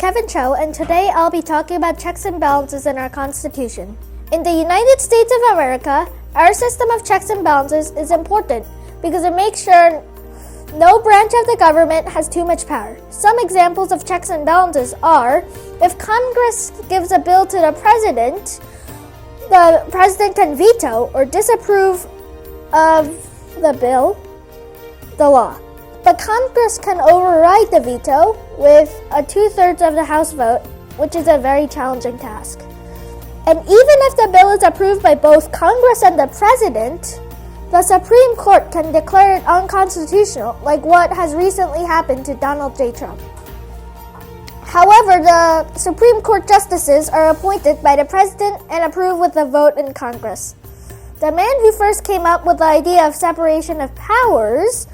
Kevin Cho, and today I'll be talking about checks and balances in our Constitution. In the United States of America, our system of checks and balances is important because it makes sure no branch of the government has too much power. Some examples of checks and balances are, if Congress gives a bill to the president can veto or disapprove of the law. But Congress can override the veto with a 2/3 of the House vote, which is a very challenging task. And even if the bill is approved by both Congress and the President, the Supreme Court can declare it unconstitutional, like what has recently happened to Donald J. Trump. However, the Supreme Court justices are appointed by the President and approved with a vote in Congress. The man who first came up with the idea of separation of powers,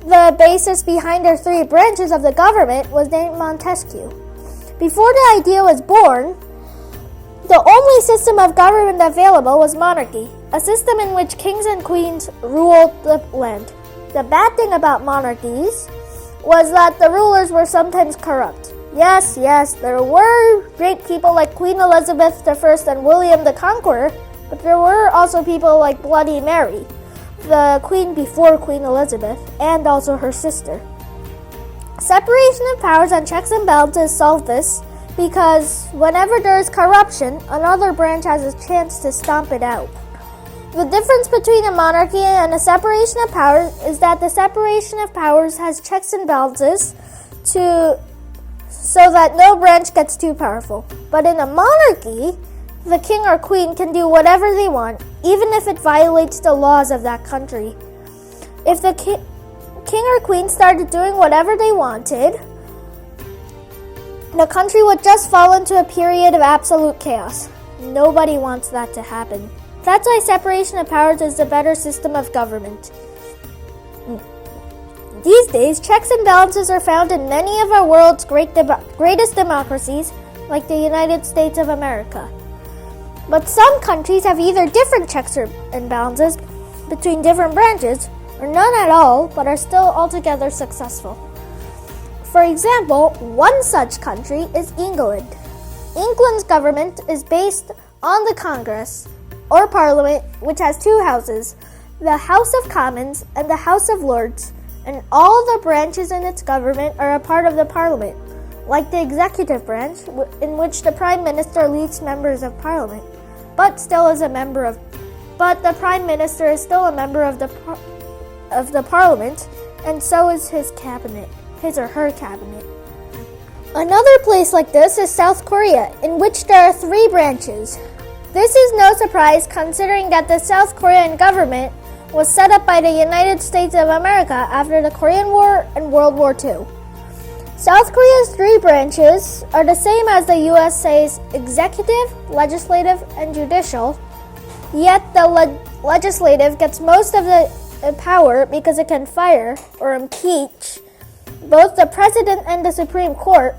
the basis behind the three branches of the government, was named Montesquieu. Before the idea was born, the only system of government available was monarchy, a system in which kings and queens ruled the land. The bad thing about monarchies was that the rulers were sometimes corrupt. Yes, there were great people like Queen Elizabeth I and William the Conqueror, but there were also people like Bloody Mary, the queen before Queen Elizabeth, and also her sister. Separation of powers and checks and balances solve this because whenever there is corruption, another branch has a chance to stomp it out. The difference between a monarchy and a separation of powers is that the separation of powers has checks and balances so that no branch gets too powerful. But in a monarchy, the king or queen can do whatever they want, even if it violates the laws of that country. If the king or queen started doing whatever they wanted, the country would just fall into a period of absolute chaos. Nobody wants that to happen. That's why separation of powers is the better system of government. These days, checks and balances are found in many of our world's greatest democracies, like the United States of America. But some countries have either different checks and balances between different branches, or none at all, but are still altogether successful. For example, one such country is England. England's government is based on the Congress, or Parliament, which has two houses, the House of Commons and the House of Lords, and all the branches in its government are a part of the Parliament, like the executive branch, in which the Prime Minister leads members of Parliament, but the Prime Minister is still a member of the Parliament, and so is his or her cabinet. Another place like this is South Korea, in which there are three branches. This is no surprise considering that the South Korean government was set up by the United States of America after the Korean War and World War II. South Korea's three branches are the same as the USA's executive, legislative, and judicial, yet the legislative gets most of the power because it can fire or impeach both the President and the Supreme Court,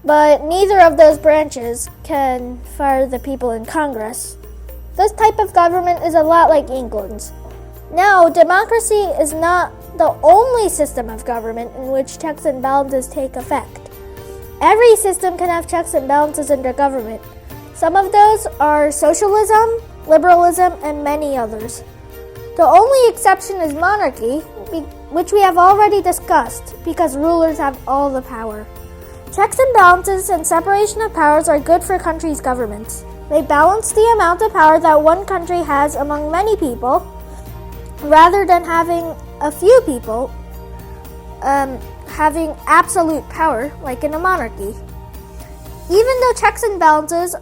but neither of those branches can fire the people in Congress. This type of government is a lot like England's. Now, democracy is not the only system of government in which checks and balances take effect. Every system can have checks and balances in their government. Some of those are socialism, liberalism, and many others. The only exception is monarchy, which we have already discussed, because rulers have all the power. Checks and balances and separation of powers are good for countries' governments. They balance the amount of power that one country has among many people, rather than having a few people having absolute power like in a monarchy. Even though checks and balances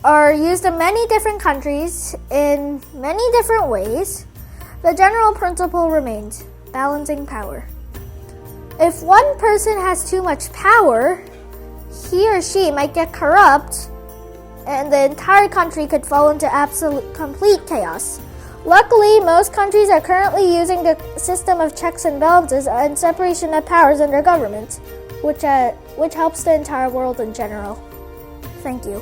are used in many different countries in many different ways, the general principle remains: balancing power. If one person has too much power, he or she might get corrupt and the entire country could fall into complete chaos. Luckily, most countries are currently using the system of checks and balances and separation of powers in their governments, which helps the entire world in general. Thank you.